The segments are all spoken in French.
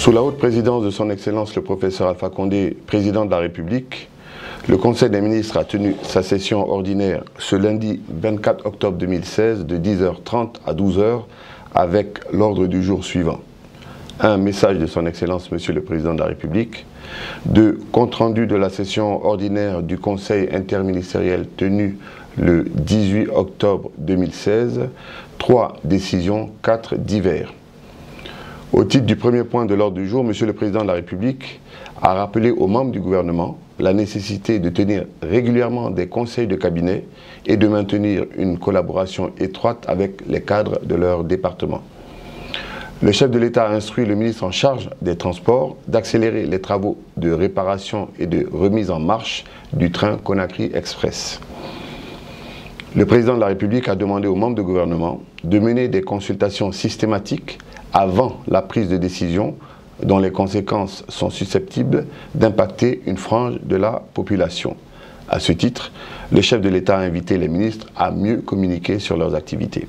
Sous la haute présidence de son Excellence le professeur Alpha Condé, président de la République, le Conseil des ministres a tenu sa session ordinaire ce lundi 24 octobre 2016 de 10h30 à 12h avec l'ordre du jour suivant. Un message de son Excellence Monsieur le Président de la République, 2. Compte rendu de la session ordinaire du Conseil interministériel tenu le 18 octobre 2016, 3. Décisions, 4. Divers. Au titre du premier point de l'ordre du jour, Monsieur le Président de la République a rappelé aux membres du gouvernement la nécessité de tenir régulièrement des conseils de cabinet et de maintenir une collaboration étroite avec les cadres de leur département. Le chef de l'État a instruit le ministre en charge des Transports d'accélérer les travaux de réparation et de remise en marche du train Conakry Express. Le Président de la République a demandé aux membres du gouvernement de mener des consultations systématiques avant la prise de décision dont les conséquences sont susceptibles d'impacter une frange de la population. À ce titre, le chef de l'État a invité les ministres à mieux communiquer sur leurs activités.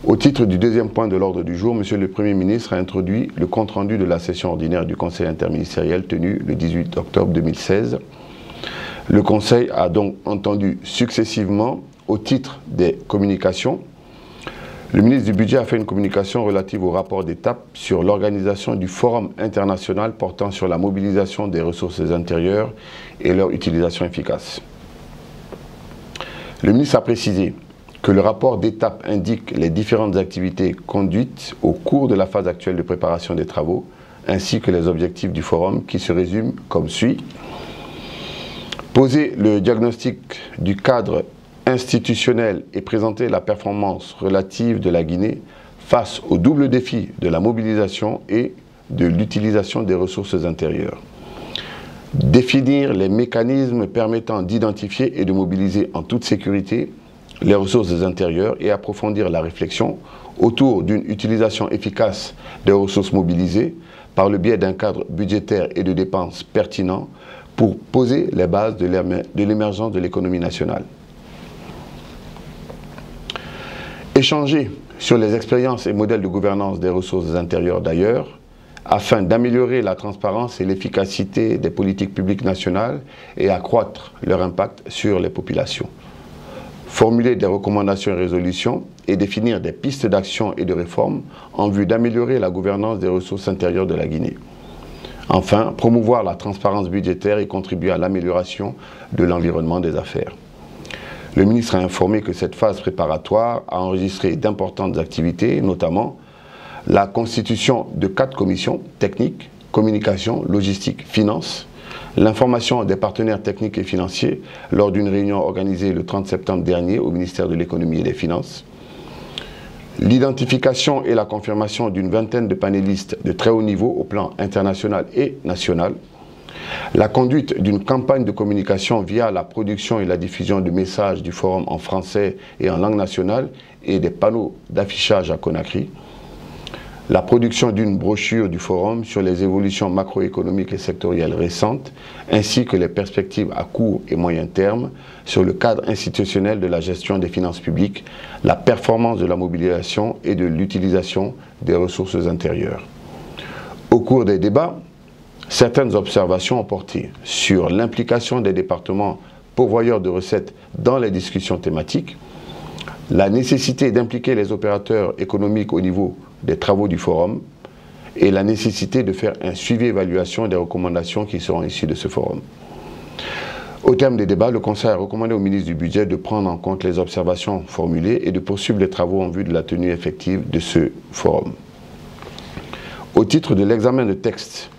Au titre du deuxième point de l'ordre du jour, Monsieur le Premier ministre a introduit le compte-rendu de la session ordinaire du Conseil interministériel tenu le 18 octobre 2016. Le Conseil a donc entendu successivement, au titre des communications, le ministre du Budget a fait une communication relative au rapport d'étape sur l'organisation du Forum international portant sur la mobilisation des ressources intérieures et leur utilisation efficace. Le ministre a précisé que le rapport d'étape indique les différentes activités conduites au cours de la phase actuelle de préparation des travaux, ainsi que les objectifs du forum qui se résument comme suit. Poser le diagnostic du cadre institutionnel et présenter la performance relative de la Guinée face au double défi de la mobilisation et de l'utilisation des ressources intérieures. Définir les mécanismes permettant d'identifier et de mobiliser en toute sécurité les ressources intérieures et approfondir la réflexion autour d'une utilisation efficace des ressources mobilisées par le biais d'un cadre budgétaire et de dépenses pertinent pour poser les bases de l'émergence de l'économie nationale. Échanger sur les expériences et modèles de gouvernance des ressources intérieures d'ailleurs, afin d'améliorer la transparence et l'efficacité des politiques publiques nationales et accroître leur impact sur les populations. Formuler des recommandations et résolutions et définir des pistes d'action et de réforme en vue d'améliorer la gouvernance des ressources intérieures de la Guinée. Enfin, promouvoir la transparence budgétaire et contribuer à l'amélioration de l'environnement des affaires. Le ministre a informé que cette phase préparatoire a enregistré d'importantes activités, notamment la constitution de 4 commissions techniques, communication, logistique, finances, l'information des partenaires techniques et financiers lors d'une réunion organisée le 30 septembre dernier au ministère de l'Économie et des Finances, l'identification et la confirmation d'une vingtaine de panélistes de très haut niveau au plan international et national, la conduite d'une campagne de communication via la production et la diffusion de messages du forum en français et en langue nationale et des panneaux d'affichage à Conakry, la production d'une brochure du forum sur les évolutions macroéconomiques et sectorielles récentes, ainsi que les perspectives à court et moyen terme sur le cadre institutionnel de la gestion des finances publiques, la performance de la mobilisation et de l'utilisation des ressources intérieures. Au cours des débats, certaines observations ont porté sur l'implication des départements pourvoyeurs de recettes dans les discussions thématiques, la nécessité d'impliquer les opérateurs économiques au niveau des travaux du forum et la nécessité de faire un suivi-évaluation des recommandations qui seront issues de ce forum. Au terme des débats, le Conseil a recommandé au ministre du Budget de prendre en compte les observations formulées et de poursuivre les travaux en vue de la tenue effective de ce forum. Au titre de l'examen de texte,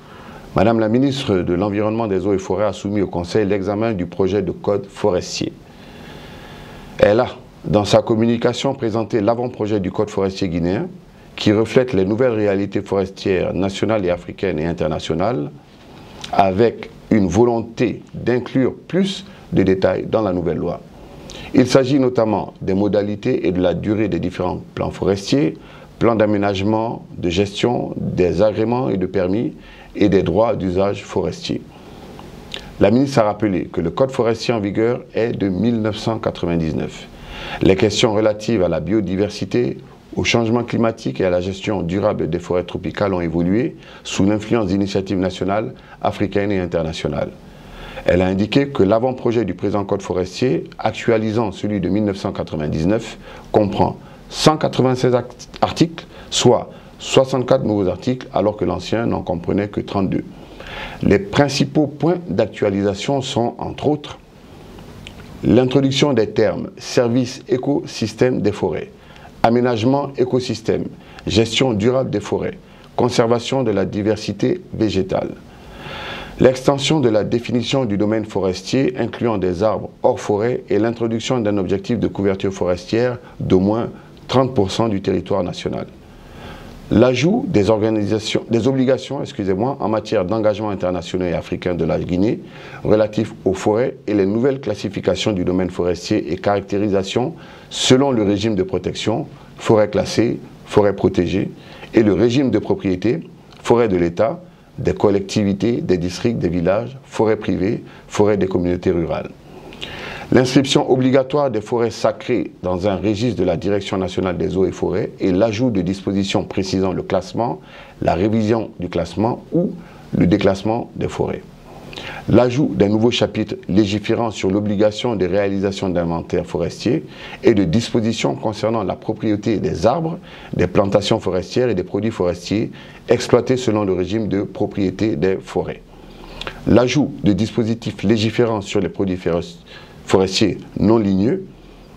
Madame la ministre de l'Environnement, des Eaux et Forêts a soumis au Conseil l'examen du projet de code forestier. Elle a, dans sa communication, présenté l'avant-projet du code forestier guinéen qui reflète les nouvelles réalités forestières nationales et africaines et internationales avec une volonté d'inclure plus de détails dans la nouvelle loi. Il s'agit notamment des modalités et de la durée des différents plans forestiers, plans d'aménagement, de gestion, des agréments et de permis et des droits d'usage forestier. La ministre a rappelé que le code forestier en vigueur est de 1999. Les questions relatives à la biodiversité, au changement climatique et à la gestion durable des forêts tropicales ont évolué sous l'influence d'initiatives nationales, africaines et internationales. Elle a indiqué que l'avant-projet du présent code forestier, actualisant celui de 1999, comprend 196 articles, soit 64 nouveaux articles, alors que l'ancien n'en comprenait que 32. Les principaux points d'actualisation sont, entre autres, l'introduction des termes « services écosystème des forêts », aménagement écosystème, gestion durable des forêts, conservation de la diversité végétale. L'extension de la définition du domaine forestier incluant des arbres hors forêt et l'introduction d'un objectif de couverture forestière d'au moins 30% du territoire national. L'ajout des obligations en matière d'engagement international et africain de la Guinée relatifs aux forêts et les nouvelles classifications du domaine forestier et caractérisation selon le régime de protection, forêt classée, forêt protégée, et le régime de propriété, forêt de l'État, des collectivités, des districts, des villages, forêts privées, forêts des communautés rurales. L'inscription obligatoire des forêts sacrées dans un registre de la Direction nationale des eaux et forêts et l'ajout de dispositions précisant le classement, la révision du classement ou le déclassement des forêts. L'ajout d'un nouveau chapitre légiférant sur l'obligation de réalisation d'inventaires forestiers et de dispositions concernant la propriété des arbres, des plantations forestières et des produits forestiers exploités selon le régime de propriété des forêts. L'ajout de dispositifs légiférants sur les produits forestiers non ligneux,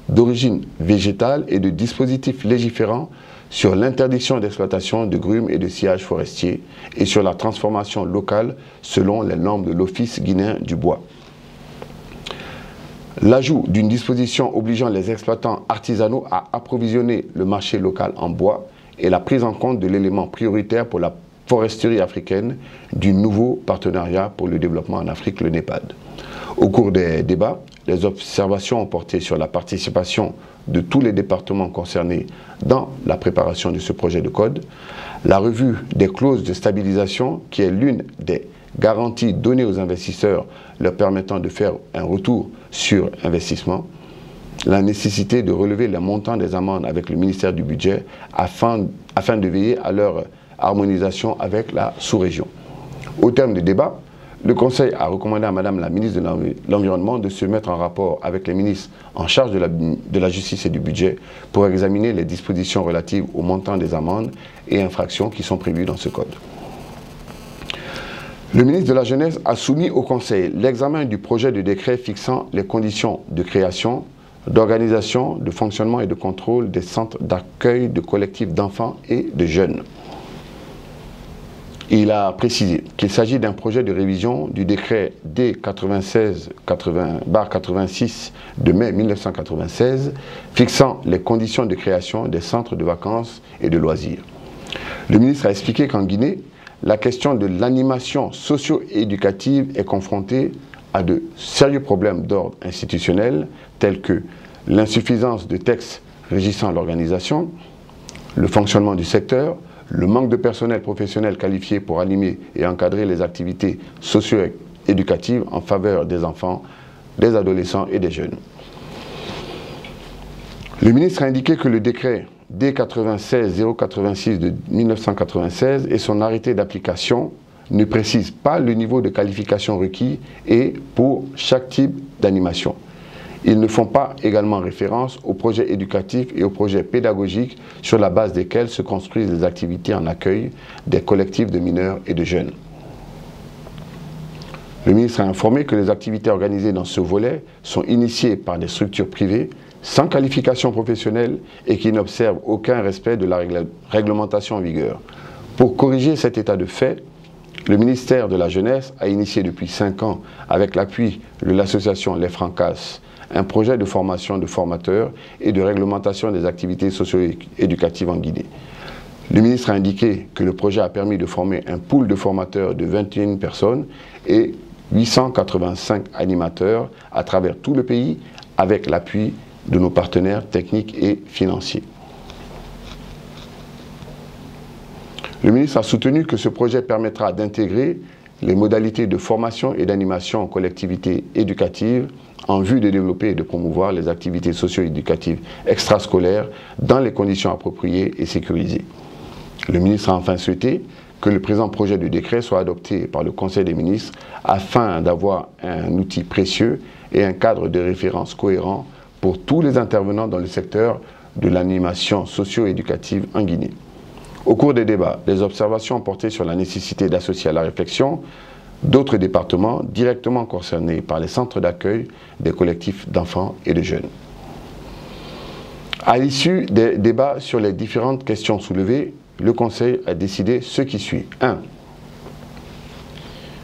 d'origine végétale et de dispositifs légiférants sur l'interdiction d'exploitation de grumes et de sciage forestier et sur la transformation locale selon les normes de l'Office guinéen du bois. L'ajout d'une disposition obligeant les exploitants artisanaux à approvisionner le marché local en bois et la prise en compte de l'élément prioritaire pour la foresterie africaine du nouveau partenariat pour le développement en Afrique, le NEPAD. Au cours des débats, les observations ont porté sur la participation de tous les départements concernés dans la préparation de ce projet de code, la revue des clauses de stabilisation qui est l'une des garanties données aux investisseurs leur permettant de faire un retour sur investissement, la nécessité de relever le montant des amendes avec le ministère du Budget afin de veiller à leur harmonisation avec la sous-région. Au terme des débats, le Conseil a recommandé à Madame la ministre de l'Environnement de se mettre en rapport avec les ministres en charge de la Justice et du Budget pour examiner les dispositions relatives au montant des amendes et infractions qui sont prévues dans ce code. Le ministre de la Jeunesse a soumis au Conseil l'examen du projet de décret fixant les conditions de création, d'organisation, de fonctionnement et de contrôle des centres d'accueil de collectifs d'enfants et de jeunes. Il a précisé qu'il s'agit d'un projet de révision du décret D96/86 de mai 1996 fixant les conditions de création des centres de vacances et de loisirs. Le ministre a expliqué qu'en Guinée, la question de l'animation socio-éducative est confrontée à de sérieux problèmes d'ordre institutionnel tels que l'insuffisance de textes régissant l'organisation, le fonctionnement du secteur, le manque de personnel professionnel qualifié pour animer et encadrer les activités socio-éducatives en faveur des enfants, des adolescents et des jeunes. Le ministre a indiqué que le décret D96/086 de 1996 et son arrêté d'application ne précisent pas le niveau de qualification requis et pour chaque type d'animation. Ils ne font pas également référence aux projets éducatifs et aux projets pédagogiques sur la base desquels se construisent les activités en accueil des collectifs de mineurs et de jeunes. Le ministre a informé que les activités organisées dans ce volet sont initiées par des structures privées sans qualification professionnelle et qui n'observent aucun respect de la réglementation en vigueur. Pour corriger cet état de fait, le ministère de la Jeunesse a initié depuis 5 ans, avec l'appui de l'association Les Francas, un projet de formation de formateurs et de réglementation des activités socio-éducatives en Guinée. Le ministre a indiqué que le projet a permis de former un pool de formateurs de 21 personnes et 885 animateurs à travers tout le pays avec l'appui de nos partenaires techniques et financiers. Le ministre a soutenu que ce projet permettra d'intégrer les modalités de formation et d'animation en collectivité éducative en vue de développer et de promouvoir les activités socio-éducatives extrascolaires dans les conditions appropriées et sécurisées. Le ministre a enfin souhaité que le présent projet de décret soit adopté par le Conseil des ministres afin d'avoir un outil précieux et un cadre de référence cohérent pour tous les intervenants dans le secteur de l'animation socio-éducative en Guinée. Au cours des débats, les observations ont porté sur la nécessité d'associer à la réflexion d'autres départements directement concernés par les centres d'accueil des collectifs d'enfants et de jeunes. À l'issue des débats sur les différentes questions soulevées, le Conseil a décidé ce qui suit. 1.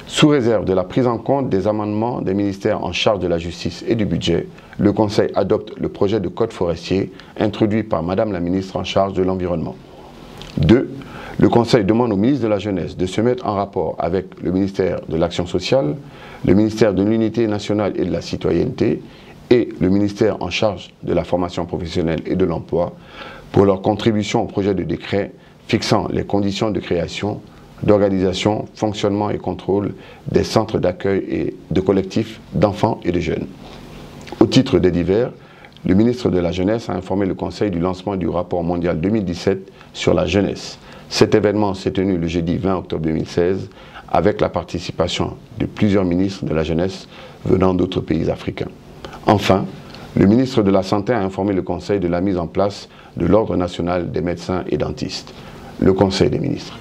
Sous réserve de la prise en compte des amendements des ministères en charge de la justice et du budget, le Conseil adopte le projet de code forestier introduit par Madame la ministre en charge de l'Environnement. 2. Le Conseil demande au ministre de la Jeunesse de se mettre en rapport avec le ministère de l'Action sociale, le ministère de l'Unité nationale et de la citoyenneté et le ministère en charge de la formation professionnelle et de l'emploi pour leur contribution au projet de décret fixant les conditions de création, d'organisation, fonctionnement et contrôle des centres d'accueil et de collectifs d'enfants et de jeunes. Au titre des divers, le ministre de la Jeunesse a informé le Conseil du lancement du rapport mondial 2017 sur la jeunesse. Cet événement s'est tenu le jeudi 20 octobre 2016 avec la participation de plusieurs ministres de la jeunesse venant d'autres pays africains. Enfin, le ministre de la Santé a informé le Conseil de la mise en place de l'Ordre national des médecins et dentistes, le Conseil des ministres.